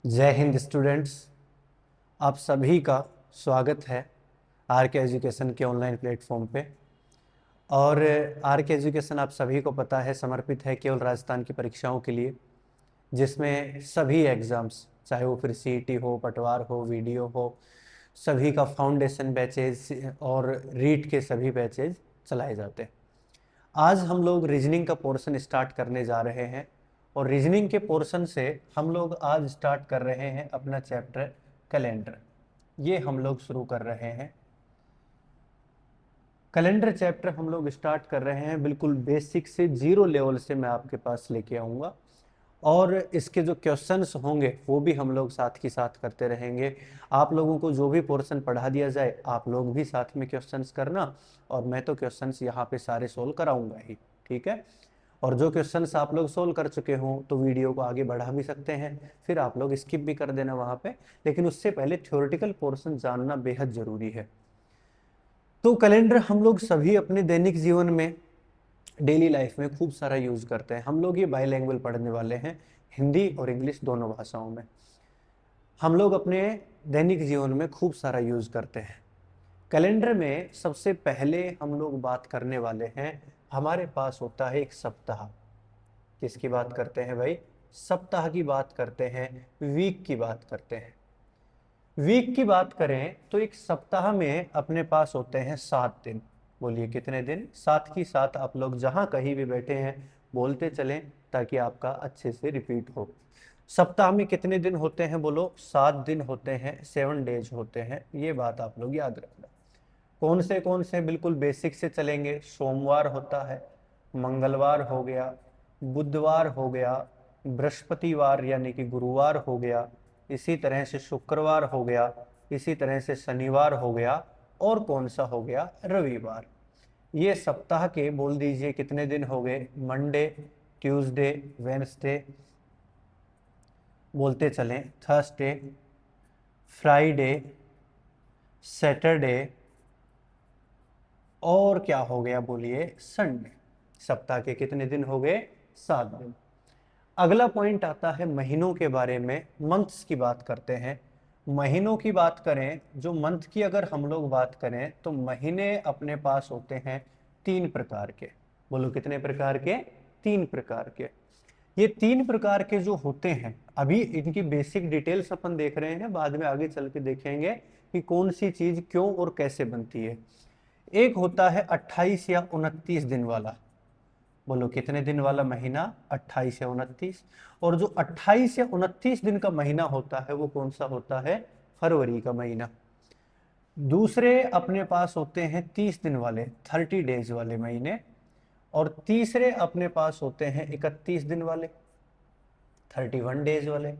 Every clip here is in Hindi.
जय हिंद स्टूडेंट्स। आप सभी का स्वागत है आर के एजुकेशन के ऑनलाइन प्लेटफॉर्म पे। और आर के एजुकेशन आप सभी को पता है समर्पित है केवल राजस्थान की परीक्षाओं के लिए, जिसमें सभी एग्ज़ाम्स चाहे वो फिर सीईटी हो, पटवार हो, वीडियो हो, सभी का फाउंडेशन बैचेज और रीट के सभी बैचेज चलाए जाते हैं। आज हम लोग रीजनिंग का पोर्शन स्टार्ट करने जा रहे हैं और रीजनिंग के पोर्शन से हम लोग आज स्टार्ट कर रहे हैं अपना चैप्टर कैलेंडर। ये हम लोग शुरू कर रहे हैं कैलेंडर चैप्टर। हम लोग स्टार्ट कर रहे हैं बिल्कुल बेसिक से, जीरो लेवल से मैं आपके पास लेके आऊँगा और इसके जो क्वेश्चंस होंगे वो भी हम लोग साथ ही साथ करते रहेंगे। आप लोगों को जो भी पोर्शन पढ़ा दिया जाए आप लोग भी साथ में क्वेश्चंस करना, और मैं तो क्वेश्चंस यहाँ पे सारे सोल्व कराऊंगा ही, ठीक है। और जो क्वेश्चंस आप लोग सोल्व कर चुके हों तो वीडियो को आगे बढ़ा भी सकते हैं, फिर आप लोग स्किप भी कर देना वहाँ पे, लेकिन उससे पहले थ्योरेटिकल पोर्शन जानना बेहद ज़रूरी है। तो कैलेंडर हम लोग सभी अपने दैनिक जीवन में, डेली लाइफ में खूब सारा यूज़ करते हैं। हम लोग ये बाईलैंग्वेज पढ़ने वाले हैं, हिंदी और इंग्लिश दोनों भाषाओं में हम लोग अपने दैनिक जीवन में खूब सारा यूज़ करते हैं। कैलेंडर में सबसे पहले हम लोग बात करने वाले हैं, हमारे पास होता है एक सप्ताह। किसकी बात करते हैं भाई? सप्ताह की बात करते हैं, वीक की बात करते हैं। वीक की बात करें तो एक सप्ताह में अपने पास होते हैं 7 दिन। बोलिए कितने दिन? 7 की 7 आप लोग जहां कहीं भी बैठे हैं बोलते चलें ताकि आपका अच्छे से रिपीट हो। सप्ताह में कितने दिन होते हैं? बोलो। 7 दिन होते हैं, 7 डेज होते हैं। ये बात आप लोग याद रखना। कौन से? बिल्कुल बेसिक से चलेंगे। सोमवार होता है, मंगलवार हो गया, बुधवार हो गया, बृहस्पतिवार यानी कि गुरुवार हो गया, इसी तरह से शुक्रवार हो गया, इसी तरह से शनिवार हो गया, और कौन सा हो गया? रविवार। ये सप्ताह के बोल दीजिए कितने दिन हो गए? मंडे, ट्यूसडे, वेडनेसडे, बोलते चलें थर्सडे, फ्राइडे, सैटरडे, और क्या हो गया? बोलिए संडे। सप्ताह के कितने दिन हो गए? 7 दिन। अगला पॉइंट आता है महीनों के बारे में, मंथ्स की बात करते हैं। महीनों की बात करें, जो मंथ की अगर हम लोग बात करें तो महीने अपने पास होते हैं 3 प्रकार के। बोलो कितने प्रकार के? 3 प्रकार के। ये 3 प्रकार के जो होते हैं, अभी इनकी बेसिक डिटेल्स अपन देख रहे हैं, बाद में आगे चल के देखेंगे कि कौन सी चीज क्यों और कैसे बनती है। एक होता है 28 या 29 दिन वाला। बोलो कितने दिन वाला महीना? 28 या 29। और जो 28 या 29 दिन का महीना होता है वो कौन सा होता है? फरवरी का महीना। दूसरे अपने पास होते हैं 30 दिन वाले, 30 डेज वाले महीने। और तीसरे अपने पास होते हैं 31 दिन वाले, 31 डेज वाले।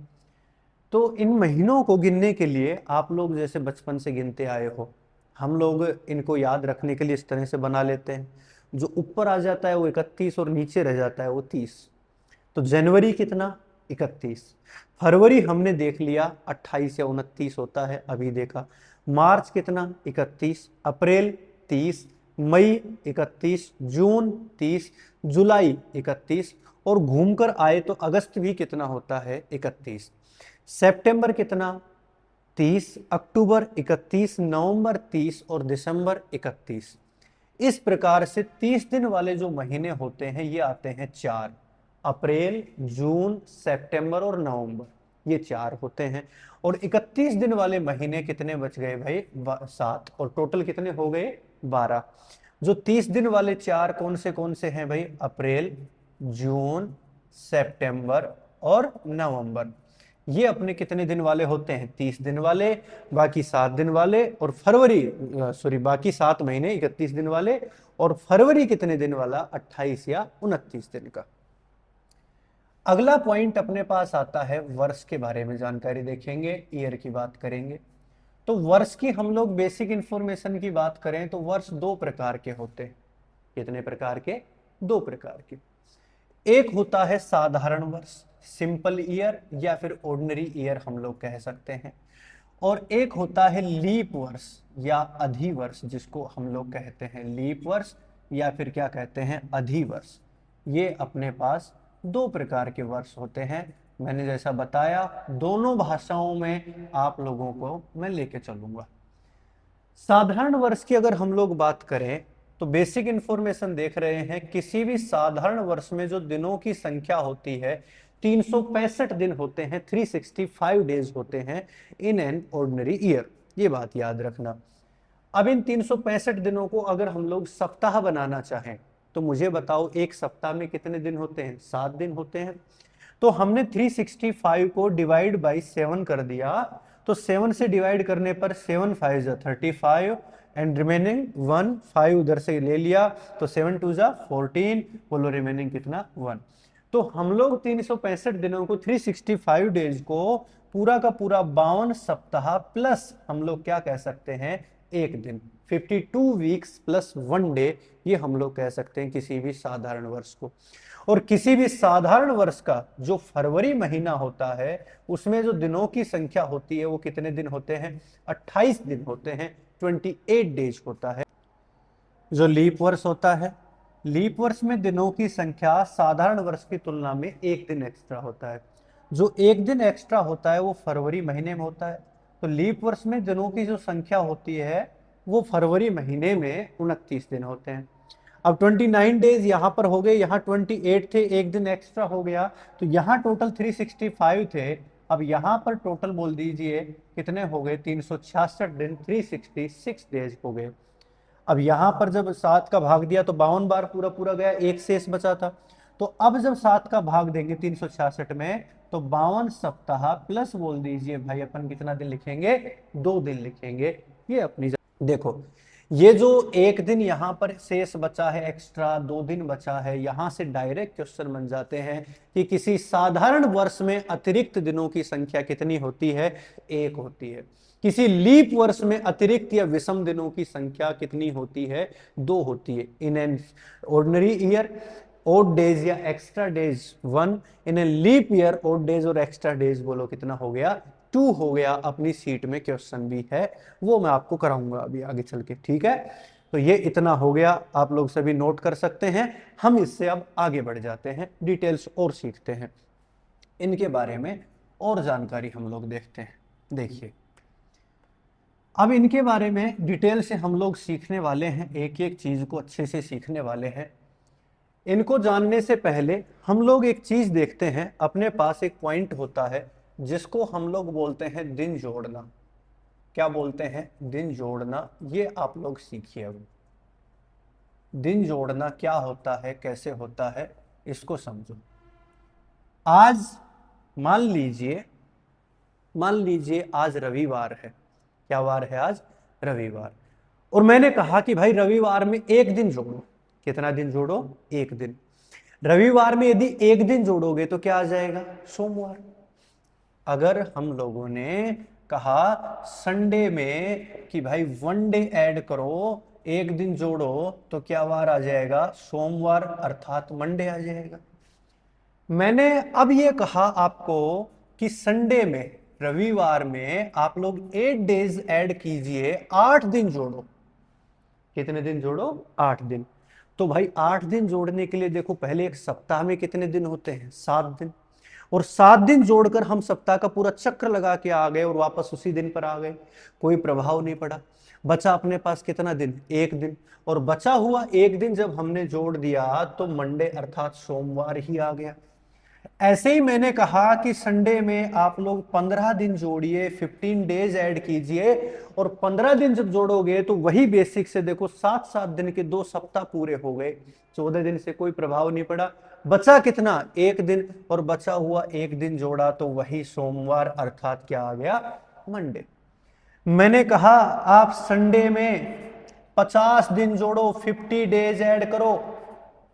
तो इन महीनों को गिनने के लिए आप लोग जैसे बचपन से गिनते आए हो, हम लोग इनको याद रखने के लिए इस तरह से बना लेते हैं। जो ऊपर आ जाता है वो 31 और नीचे रह जाता है वो 30। तो जनवरी कितना? 31। फरवरी हमने देख लिया 28 या 29 होता है, अभी देखा। मार्च कितना? 31। अप्रैल 30। मई 31। जून 30। जुलाई 31। और घूमकर आए तो अगस्त भी कितना होता है? 31। सितंबर कितना? 30। अक्टूबर 31। नवंबर 30। और दिसंबर 31। इस प्रकार से 30 दिन वाले जो महीने होते हैं ये आते हैं 4। अप्रैल, जून, सितंबर और नवंबर, ये 4 होते हैं। और 31 दिन वाले महीने कितने बच गए भाई? 7। और टोटल कितने हो गए? 12। जो 30 दिन वाले 4 कौन से हैं भाई? अप्रैल, जून, सितंबर और नवंबर। ये अपने कितने दिन वाले होते हैं? 30 दिन वाले। बाकी 7 दिन वाले। और फरवरी, सॉरी, बाकी 7 महीने 31 दिन वाले। और फरवरी कितने दिन वाला? 28 या 29 दिन का। अगला पॉइंट अपने पास आता है वर्ष के बारे में जानकारी देखेंगे, ईयर की बात करेंगे। तो वर्ष की हम लोग बेसिक इंफॉर्मेशन की बात करें तो वर्ष 2 प्रकार के होते हैं। कितने प्रकार के? 2 प्रकार के। एक होता है साधारण वर्ष, सिंपल ईयर, या फिर ऑर्डिनरी ईयर हम लोग कह सकते हैं। और एक होता है लीप वर्ष या अधिवर्ष, जिसको हम लोग कहते हैं लीप वर्ष या फिर क्या कहते हैं? अधिवर्ष। ये अपने पास 2 प्रकार के वर्ष होते हैं मैंने जैसा बताया दोनों भाषाओं में आप लोगों को मैं लेके चलूंगा। साधारण वर्ष की अगर हम लोग बात करें तो बेसिक इंफॉर्मेशन देख रहे हैं, किसी भी साधारण वर्ष में जो दिनों की संख्या होती है 365 दिन होते हैं, 365 डेज होते हैं इन एन ऑर्डिनरी ईयर, ये बात याद रखना। अब इन 365 दिनों को अगर हम लोग सप्ताह बनाना चाहें तो मुझे बताओ एक सप्ताह में कितने दिन होते हैं? 7 दिन होते हैं। तो हमने 365 को डिवाइड बाई 7 कर दिया, तो 7 से डिवाइड करने पर 7 5 जा 35 एंड रिमेनिंग 1 5 उधर से ले लिया तो 7 2 जा 14, बोलो रिमेनिंग कितना? 1। तो हम लोग 365 दिनों को 365 डेज को पूरा का पूरा 52 सप्ताह प्लस हम लोग क्या कह सकते हैं? एक दिन, 52 वीक्स प्लस 1 डे, ये हम लोग कह सकते हैं किसी भी साधारण वर्ष को। और किसी भी साधारण वर्ष का जो फरवरी महीना होता है उसमें जो दिनों की संख्या होती है वो कितने दिन होते हैं? 28 दिन होते हैं, 28 डेज होता है। जो लीप वर्ष होता है, लीप वर्ष में दिनों की संख्या साधारण वर्ष की तुलना में एक दिन एक्स्ट्रा होता है। जो एक दिन एक्स्ट्रा होता है वो फरवरी महीने में होता है। तो लीप वर्ष में दिनों की जो संख्या होती है वो फरवरी महीने में 29 दिन होते हैं। अब 29 डेज यहाँ पर हो गए, यहाँ 28 थे, एक दिन एक्स्ट्रा हो गया, तो यहाँ टोटल 365 थे। अब यहाँ पर टोटल बोल दीजिए कितने हो गए? 366 दिन, 366 डेज हो गए। अब यहाँ पर जब 7 का भाग दिया तो 52 बार पूरा पूरा गया, एक शेष बचा था। तो अब जब 7 का भाग देंगे 366 में तो 52 सप्ताह प्लस बोल दीजिए भाई अपन कितना दिन लिखेंगे? 2 दिन लिखेंगे। ये अपनी देखो, ये जो एक दिन यहाँ पर शेष बचा है एक्स्ट्रा, 2 दिन बचा है, यहां से डायरेक्ट क्वेश्चन बन जाते हैं कि किसी साधारण वर्ष में अतिरिक्त दिनों की संख्या कितनी होती है? 1 होती है। किसी लीप वर्ष में अतिरिक्त या विषम दिनों की संख्या कितनी होती है? 2 होती है। In an ordinary year odd days या extra days 1, in a leap year odd days और एक्स्ट्रा डेज बोलो कितना हो गया? 2 हो गया। अपनी सीट में क्वेश्चन भी है, वो मैं आपको कराऊंगा अभी आगे चल के, ठीक है? तो ये इतना हो गया, आप लोग सभी नोट कर सकते हैं। हम इससे अब आगे बढ़ जाते हैं, डिटेल्स और सीखते हैं, इनके बारे में और जानकारी हम लोग देखते हैं। देखिए, अब इनके बारे में डिटेल से हम लोग सीखने वाले हैं, एक एक चीज को अच्छे से सीखने वाले हैं। इनको जानने से पहले हम लोग एक चीज देखते हैं, अपने पास एक पॉइंट होता है जिसको हम लोग बोलते हैं दिन जोड़ना। क्या बोलते हैं? दिन जोड़ना। ये आप लोग सीखिए। अब दिन जोड़ना क्या होता है, कैसे होता है, इसको समझो। आज मान लीजिए आज रविवार है। क्या वार है आज? रविवार। और मैंने कहा कि भाई रविवार में एक दिन जोड़ो। कितना दिन जोड़ो? एक दिन। रविवार में यदि एक दिन जोड़ोगे तो क्या आ जाएगा? सोमवार। अगर हम लोगों ने कहा संडे में कि भाई 1 डे ऐड करो, एक दिन जोड़ो, तो क्या वार आ जाएगा? सोमवार, अर्थात मंडे आ जाएगा। मैंने अब ये कहा आपको कि संडे में, रविवार में आप लोग 8 डेज ऐड कीजिए, 8 दिन जोड़ो। कितने दिन जोड़ो? 8 दिन। तो भाई 8 दिन जोड़ने के लिए देखो, पहले एक सप्ताह में कितने दिन होते हैं? 7 दिन। और 7 दिन जोड़कर हम सप्ताह का पूरा चक्र लगा के आ गए और वापस उसी दिन पर आ गए, कोई प्रभाव नहीं पड़ा। बचा अपने पास कितना दिन? एक दिन। और बचा हुआ एक दिन जब हमने जोड़ दिया तो मंडे अर्थात सोमवार ही आ गया। ऐसे ही मैंने कहा कि संडे में आप लोग 15 दिन जोड़िए, 15 डेज ऐड कीजिए, और 15 दिन जब जोड़ोगे तो वही बेसिक से देखो 7-7 दिन के 2 सप्ताह पूरे हो गए, 14 दिन से कोई प्रभाव नहीं पड़ा। बचा कितना? एक दिन। और बचा हुआ एक दिन जोड़ा तो वही सोमवार अर्थात क्या आ गया? मंडे। मैंने कहा आप संडे में 50 दिन जोड़ो, 50 डेज ऐड करो।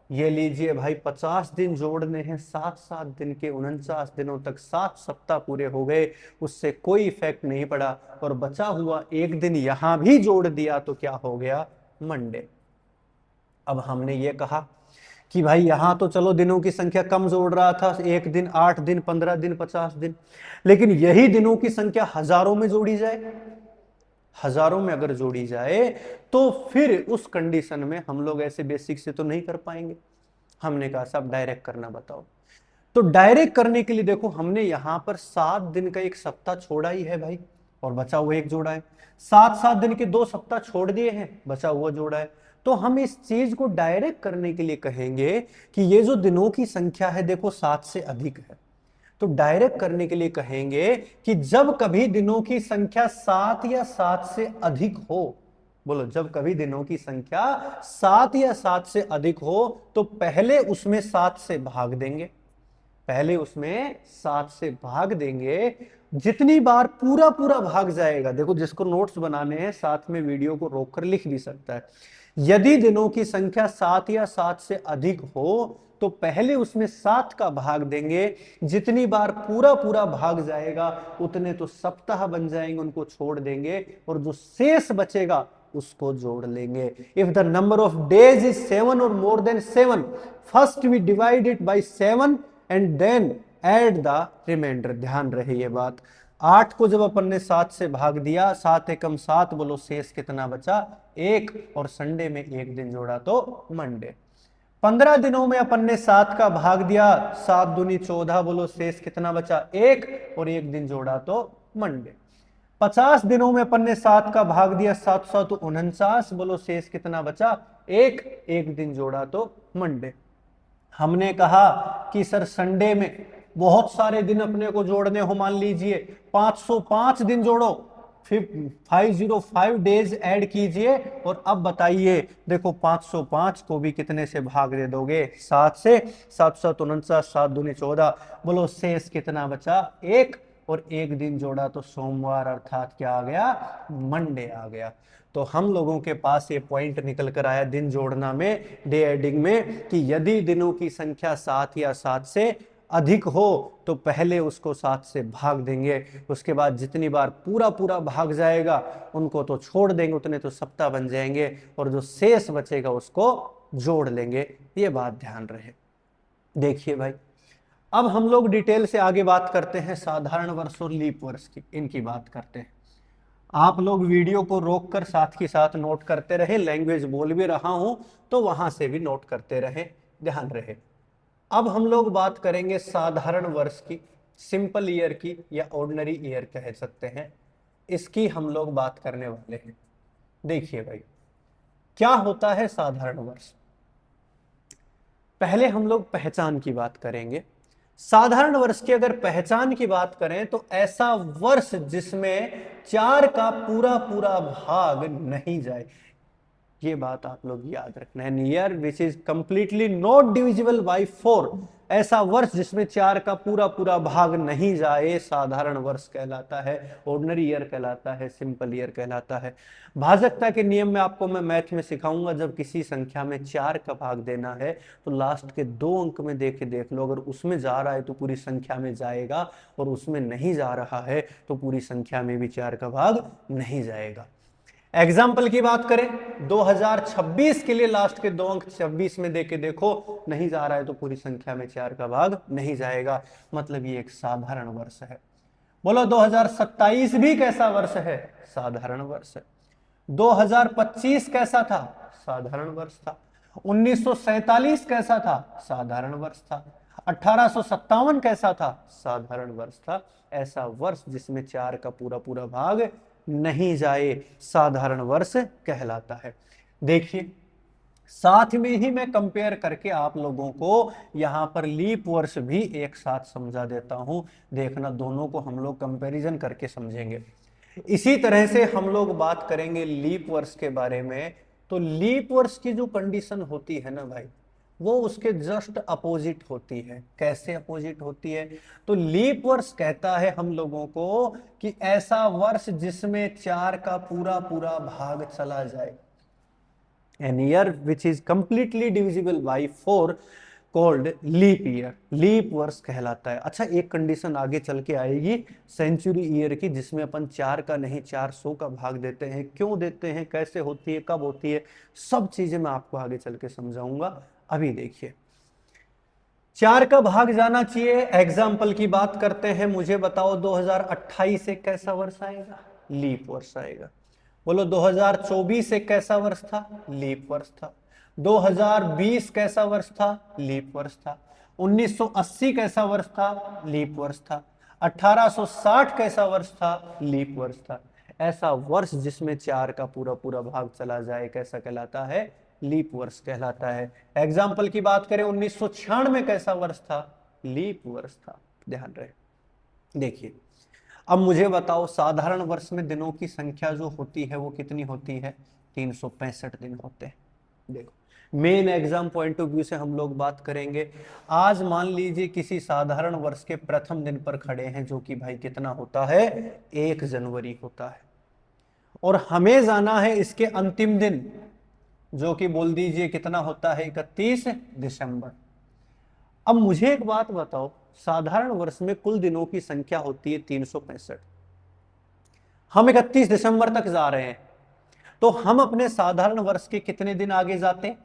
ये लीजिए भाई 50 दिन जोड़ने हैं, 7-7 दिन के 49 दिनों तक 7 सप्ताह पूरे हो गए, उससे कोई इफेक्ट नहीं पड़ा। और बचा हुआ एक दिन यहां भी जोड़ दिया तो क्या हो गया? मंडे। अब हमने ये कहा कि भाई यहां तो चलो दिनों की संख्या कम जोड़ रहा था, एक दिन, 8 दिन, 15 दिन, 50 दिन, लेकिन यही दिनों की संख्या हजारों में जोड़ी जाए, हजारों में अगर जोड़ी जाए तो फिर उस कंडीशन में हम लोग ऐसे बेसिक से तो नहीं कर पाएंगे। हमने कहा सब डायरेक्ट करना बताओ। तो डायरेक्ट करने के लिए देखो हमने यहां पर 7 दिन का एक सप्ताह छोड़ा ही है भाई, और बचा हुआ एक जोड़ा है। 7 7 दिन के 2 सप्ताह छोड़ दिए हैं, बचा हुआ जोड़ा है। तो हम इस चीज को डायरेक्ट करने के लिए कहेंगे कि ये जो दिनों की संख्या है देखो 7 से अधिक है, तो डायरेक्ट करने के लिए कहेंगे कि जब कभी दिनों की संख्या 7 या 7 से अधिक हो, बोलो जब कभी दिनों की संख्या 7 या 7 से अधिक हो तो पहले उसमें 7 से भाग देंगे, पहले उसमें 7 से भाग देंगे। जितनी बार पूरा पूरा भाग जाएगा, देखो जिसको नोट्स बनाने हैं साथ में वीडियो को रोककर लिख भी सकता है। यदि दिनों की संख्या 7 या 7 से अधिक हो तो पहले उसमें 7 का भाग देंगे, जितनी बार पूरा पूरा भाग जाएगा उतने तो सप्ताह बन जाएंगे, उनको छोड़ देंगे, और जो शेष बचेगा उसको जोड़ लेंगे। If the number of days is 7 और more than 7, first we divide it by 7 and then add the reminder. ध्यान रहे ये बात, 8 को जब अपन ने 7 से भाग दिया, 7 एकम 7, बोलो शेष कितना बचा? 1, और संडे में एक दिन जोड़ा तो मंडे। 15 दिनों में अपन ने 7 का भाग दिया, 7 दूनी 14, बोलो शेष कितना बचा? 1, और एक दिन जोड़ा तो मंडे। 50 दिनों में अपन ने 7 का भाग दिया, 7 7 49, बोलो शेष कितना बचा? 1, एक दिन जोड़ा तो मंडे। हमने कहा कि सर संडे में बहुत सारे दिन अपने को जोड़ने हो, मान लीजिए 505 दिन जोड़ो, फिर 505 डेज ऐड कीजिए, और अब बताइए देखो 505 को भी कितने से भाग दे दोगे? 7 से। 7 7 49, 7 दूनी 14, बोलो शेष कितना बचा? 1, और एक दिन जोड़ा तो सोमवार, अर्थात क्या आ गया? मंडे आ गया। तो हम लोगों के पास ये पॉइंट निकल कर आया दिन जोड़ना में, डे एडिंग में, कि यदि दिनों की संख्या 7 या 7 से अधिक हो तो पहले उसको 7 से भाग देंगे, उसके बाद जितनी बार पूरा पूरा भाग जाएगा उनको तो छोड़ देंगे, उतने तो सप्ताह बन जाएंगे, और जो शेष बचेगा उसको जोड़ लेंगे। ये बात ध्यान रहे। देखिए भाई, अब हम लोग डिटेल से आगे बात करते हैं साधारण वर्ष और लीप वर्ष की, इनकी बात करते हैं। आप लोग वीडियो को रोककर साथ के साथ नोट करते रहे, लैंग्वेज बोल भी रहा हूं तो वहां से भी नोट करते रहे, ध्यान रहे। अब हम लोग बात करेंगे साधारण वर्ष की, सिंपल ईयर की, या ऑर्डिनरी ईयर कह सकते हैं, इसकी हम लोग बात करने वाले हैं। देखिए भाई, क्या होता है साधारण वर्ष? पहले हम लोग पहचान की बात करेंगे। साधारण वर्ष की अगर पहचान की बात करें तो ऐसा वर्ष जिसमें 4 का पूरा पूरा भाग नहीं जाए, ये बात आप लोग याद रखना है। Year which is completely not divisible by 4, ऐसा वर्ष जिसमें 4 का पूरा पूरा भाग नहीं जाए, साधारण वर्ष कहलाता है, ऑर्डिनरी ईयर कहलाता है, सिंपल ईयर कहलाता है। भाजकता के नियम में आपको मैं मैथ में सिखाऊंगा, जब किसी संख्या में 4 का भाग देना है तो लास्ट के 2 अंक में देख लो, अगर उसमें जा रहा है तो पूरी संख्या में जाएगा, और उसमें नहीं जा रहा है तो पूरी संख्या में भी 4 का भाग नहीं जाएगा। एग्जाम्पल की बात करें 2026 के लिए, लास्ट के 2 अंक 26 में देके देखो, नहीं जा रहा है तो पूरी संख्या में 4 का भाग नहीं जाएगा, मतलब ये एक साधारण वर्ष है। बोलो 2027 भी कैसा वर्ष है? साधारण वर्ष है। 2025 कैसा था? साधारण वर्ष था। 1947 कैसा था? साधारण वर्ष था। 1857 कैसा था? साधारण वर्ष था। ऐसा वर्ष जिसमें 4 का पूरा पूरा भाग नहीं जाए, साधारण वर्ष कहलाता है। देखिए, साथ में ही मैं कंपेयर करके आप लोगों को यहां पर लीप वर्ष भी एक साथ समझा देता हूं, देखना दोनों को हम लोग कंपैरिजन करके समझेंगे। इसी तरह से हम लोग बात करेंगे लीप वर्ष के बारे में। तो लीप वर्ष की जो कंडीशन होती है ना भाई, वो उसके जस्ट अपोजिट होती है। कैसे अपोजिट होती है? तो लीप वर्ष कहता है हम लोगों को कि ऐसा वर्ष जिसमें 4 का पूरा पूरा भाग चला जाए, an year which is completely divisible by 4 called leap year, leap वर्ष कहलाता है। अच्छा, एक कंडीशन आगे चल के आएगी सेंचुरी ईयर की, जिसमें अपन 4 का नहीं 400 का भाग देते हैं। क्यों देते हैं, कैसे होती है, कब होती है, सब चीजें मैं आपको आगे चल के समझाऊंगा। अभी देखिए, 4 का भाग जाना चाहिए। एग्जाम्पल की बात करते हैं, मुझे बताओ 2028 से कैसा वर्ष आएगा? लीप वर्ष आएगा। बोलो 2024 एक कैसा वर्ष था? लीप वर्ष था। 2020 कैसा वर्ष था? लीप वर्ष था। 1980 कैसा वर्ष था? लीप वर्ष था। 1860 कैसा वर्ष था? लीप वर्ष था। ऐसा वर्ष जिसमें 4 का पूरा पूरा भाग चला जाए कैसा कहलाता है? लीप वर्ष कहलाता है। एग्जाम्पल की बात करें 1996 कैसा वर्ष था? लीप वर्ष था। ध्यान रहे। देखिए अब मुझे बताओ साधारण वर्ष में दिनों की संख्या जो होती है वो कितनी होती है? 365 दिन होते हैं। देखो main exam point of view से हम लोग बात करेंगे। आज मान लीजिए किसी साधारण वर्ष के प्रथम दिन पर खड़े हैं जो कि भाई कितना होता है? 1 जनवरी होता है। और हमें जाना है इसके अंतिम दिन जो कि बोल दीजिए कितना होता है? 31 दिसंबर। अब मुझे एक बात बताओ, साधारण वर्ष में कुल दिनों की संख्या होती है 365। हम 31 दिसंबर तक जा रहे हैं तो हम अपने साधारण वर्ष के कितने दिन आगे जाते हैं?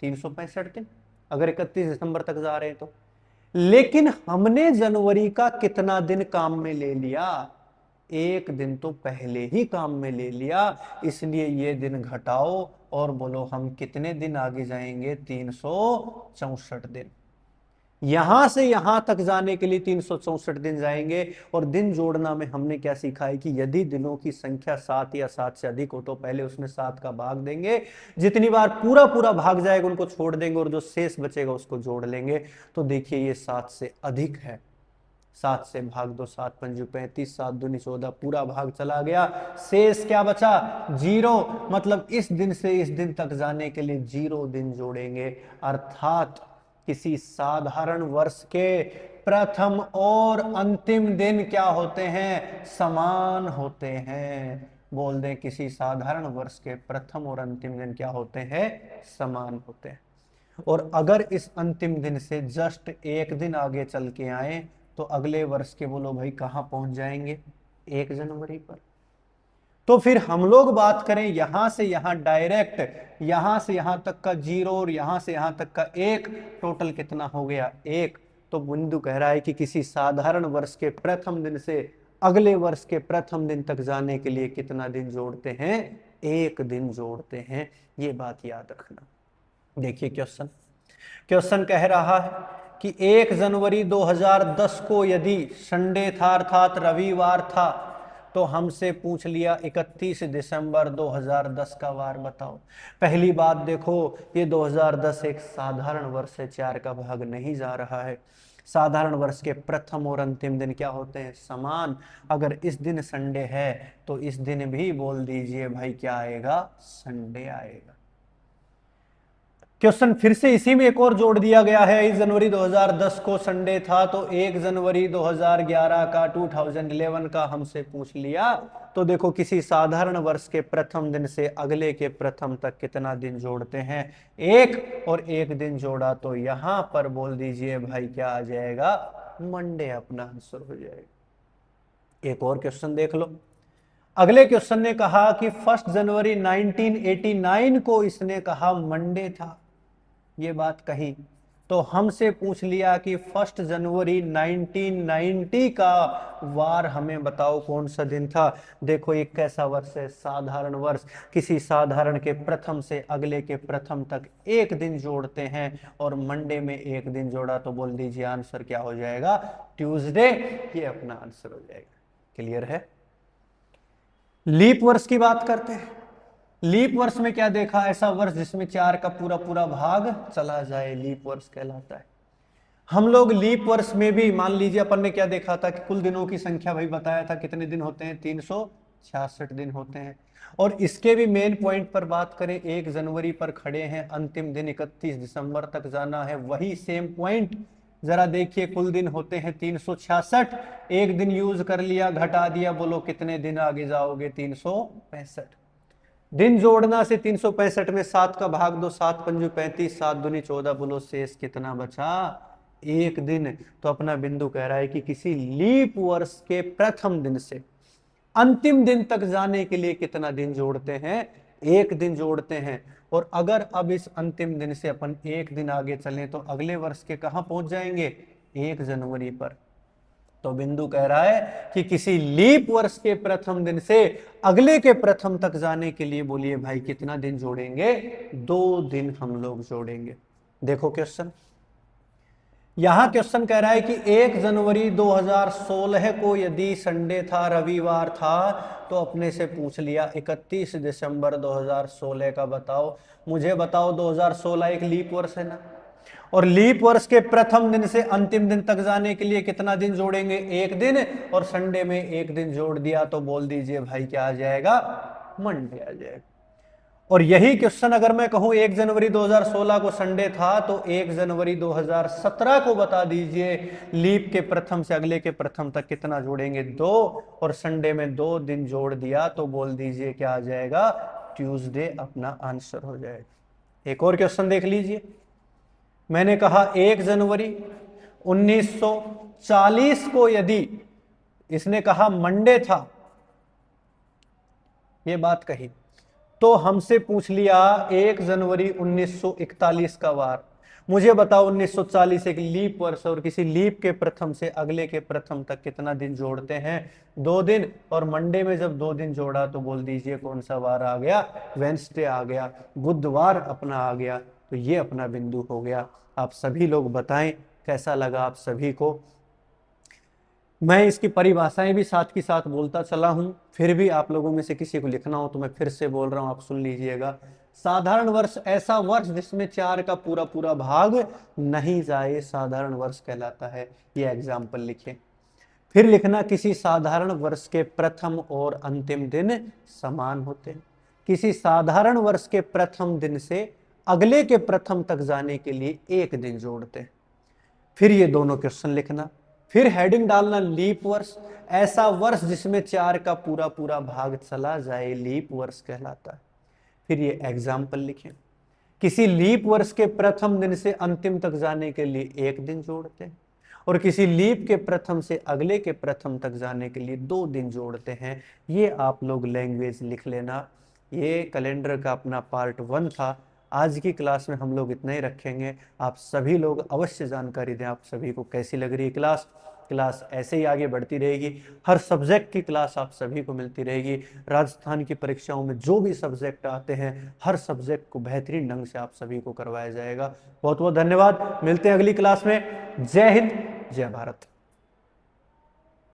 365 दिन, अगर 31 दिसंबर तक जा रहे हैं तो। लेकिन हमने जनवरी का कितना दिन काम में ले लिया? 1 दिन तो पहले ही काम में ले लिया, इसलिए ये दिन घटाओ और बोलो हम कितने दिन आगे जाएंगे? 364 दिन। यहां से यहां तक जाने के लिए 364 दिन जाएंगे। और दिन जोड़ना में हमने क्या सीखा है कि यदि दिनों की संख्या 7 या 7 से अधिक हो तो पहले उसमें 7 का भाग देंगे, जितनी बार पूरा पूरा भाग जाएगा उनको छोड़ देंगे और जो शेष बचेगा उसको जोड़ लेंगे। तो देखिए ये 7 से अधिक है, 7 से भाग दो, 7 पंजू 35, 7 दूनी 14, पूरा भाग चला गया, शेष क्या बचा? 0। मतलब इस दिन से इस दिन तक जाने के लिए 0 दिन जोड़ेंगे। अर्थात किसी साधारण वर्ष के प्रथम और अंतिम दिन क्या होते हैं? समान होते हैं। बोल दें किसी साधारण वर्ष के प्रथम और अंतिम दिन क्या होते हैं? समान होते हैं। और अगर इस अंतिम दिन से जस्ट 1 दिन आगे चल के आए तो अगले वर्ष के बोलो भाई कहां पहुंच जाएंगे? 1 जनवरी पर। तो फिर हम लोग बात करें यहां से यहां डायरेक्ट, यहां से यहां तक का 0 और यहां से यहां तक का 1, टोटल कितना हो गया? 1। तो बिंदु कह रहा है कि किसी साधारण वर्ष के प्रथम दिन से अगले वर्ष के प्रथम दिन तक जाने के लिए कितना दिन जोड़ते हैं? 1 दिन जोड़ते हैं। ये बात याद रखना। देखिए क्वेश्चन कह रहा है कि 1 जनवरी 2010 को यदि संडे था अर्थात रविवार था तो हमसे पूछ लिया 31 दिसंबर 2010 का वार बताओ। पहली बात देखो ये 2010 एक साधारण वर्ष से 4 का भाग नहीं जा रहा है। साधारण वर्ष के प्रथम और अंतिम दिन क्या होते हैं? समान। अगर इस दिन संडे है तो इस दिन भी बोल दीजिए भाई क्या आएगा? संडे आएगा। क्वेश्चन फिर से इसी में एक और जोड़ दिया गया है। 1 जनवरी 2010 को संडे था तो 1 जनवरी 2011 का 2011 का हमसे पूछ लिया। तो देखो किसी साधारण वर्ष के प्रथम दिन से अगले के प्रथम तक कितना दिन जोड़ते हैं? 1। और 1 दिन जोड़ा तो यहां पर बोल दीजिए भाई क्या आ जाएगा? मंडे अपना आंसर हो जाएगा। एक और क्वेश्चन देख लो। अगले क्वेश्चन ने कहा कि 1 जनवरी 1989 को इसने कहा मंडे था, ये बात कही। तो हमसे पूछ लिया कि 1 जनवरी 1990 का वार हमें बताओ कौन सा दिन था। देखो एक कैसा वर्ष है? साधारण वर्ष। किसी साधारण के प्रथम से अगले के प्रथम तक 1 दिन जोड़ते हैं और मंडे में 1 दिन जोड़ा तो बोल दीजिए आंसर क्या हो जाएगा? ट्यूसडे। ये अपना आंसर हो जाएगा। क्लियर है? लीप वर्ष की बात करते हैं। लीप वर्ष में क्या देखा? ऐसा वर्ष जिसमें 4 का पूरा पूरा भाग चला जाए, लीप वर्ष कहलाता है। हम लोग लीप वर्ष में भी मान लीजिए अपन ने क्या देखा था कि कुल दिनों की संख्या भाई बताया था कितने दिन होते हैं? 366 दिन होते हैं। और इसके भी मेन पॉइंट पर बात करें, 1 जनवरी पर खड़े हैं, अंतिम दिन 31 दिसंबर तक जाना है, वही सेम पॉइंट। जरा देखिए कुल दिन होते हैं 366, 1 दिन यूज कर लिया, घटा दिया, बोलो कितने दिन आगे जाओगे? 365। दिन जोड़ना से 365 में 7 का भाग दो, 7 पंजू 35, 7 दूनी 14, बोलो शेष कितना बचा? 1 दिन। तो अपना बिंदु कह रहा है कि किसी लीप वर्ष के प्रथम दिन से अंतिम दिन तक जाने के लिए कितना दिन जोड़ते हैं? 1 दिन जोड़ते हैं। और अगर अब इस अंतिम दिन से अपन 1 दिन आगे चलें तो अगले वर्ष के कहां पहुंच जाएंगे? 1 जनवरी पर। तो बिंदु कह रहा है कि किसी लीप वर्ष के प्रथम दिन से अगले के प्रथम तक जाने के लिए बोलिए भाई कितना दिन जोड़ेंगे? 2 दिन हम लोग जोड़ेंगे। देखो क्वेश्चन, यहां क्वेश्चन कह रहा है कि 1 जनवरी 2016 को यदि संडे था, रविवार था, तो अपने से पूछ लिया 31 दिसंबर 2016 का बताओ। मुझे बताओ 2016 एक लीप वर्ष है ना, और लीप वर्ष के प्रथम दिन से अंतिम दिन तक जाने के लिए कितना दिन जोड़ेंगे? एक दिन, और संडे में एक दिन जोड़ दिया तो बोल दीजिए भाई क्या आ जाएगा? मंडे आ जाएगा। और यही क्वेश्चन अगर मैं कहूं 1 जनवरी 2016 को संडे था, तो 1 जनवरी 2017 को बता दीजिए लीप के प्रथम से अगले के प्रथम तक कितना जोड़ेंगे? 2, और संडे में 2 दिन जोड़ दिया तो बोल दीजिए क्या आ जाएगा? ट्यूसडे अपना आंसर हो जाएगा। एक और क्वेश्चन देख लीजिए। मैंने कहा 1 जनवरी 1940 को यदि इसने कहा मंडे था, ये बात कही, तो हमसे पूछ लिया 1 जनवरी 1941 का वार। मुझे बताओ 1940 एक लीप वर्ष, और किसी लीप के प्रथम से अगले के प्रथम तक कितना दिन जोड़ते हैं? 2 दिन, और मंडे में जब 2 दिन जोड़ा तो बोल दीजिए कौन सा वार आ गया? वेंसडे आ गया, बुधवार अपना आ गया। तो ये अपना बिंदु हो गया। आप सभी लोग बताएं कैसा लगा आप सभी को। मैं इसकी परिभाषाएं भी साथ की साथ बोलता चला हूं, फिर भी आप लोगों में से किसी को लिखना हो तो मैं फिर से बोल रहा हूं, आप सुन लीजिएगा। साधारण वर्ष ऐसा वर्ष जिसमें 4 का पूरा पूरा भाग नहीं जाए, साधारण वर्ष कहलाता है। ये एग्जाम्पल लिखें। फिर लिखना किसी साधारण वर्ष के प्रथम और अंतिम दिन समान होते हैं। किसी साधारण वर्ष के प्रथम दिन से अगले के प्रथम तक जाने के लिए एक दिन जोड़ते हैं। फिर ये दोनों क्वेश्चन लिखना, फिर हेडिंग डालना लीप वर्ष, ऐसा वर्ष जिसमें 4 का पूरा पूरा भाग चला जाए लीप वर्ष कहलाता है। फिर ये एग्जाम्पल लिखें। किसी लीप वर्ष के प्रथम दिन से अंतिम तक जाने के लिए एक दिन जोड़ते हैं, और किसी लीप के प्रथम से अगले के प्रथम तक जाने के लिए 2 दिन जोड़ते हैं। ये आप लोग लैंग्वेज लिख लेना। ये कैलेंडर का अपना पार्ट 1 था। आज की क्लास में हम लोग इतना ही रखेंगे। आप सभी लोग अवश्य जानकारी दें आप सभी को कैसी लग रही है क्लास। क्लास ऐसे ही आगे बढ़ती रहेगी। हर सब्जेक्ट की क्लास आप सभी को मिलती रहेगी। राजस्थान की परीक्षाओं में जो भी सब्जेक्ट आते हैं, हर सब्जेक्ट को बेहतरीन ढंग से आप सभी को करवाया जाएगा। बहुत बहुत धन्यवाद। मिलते हैं अगली क्लास में। जय हिंद, जय भारत।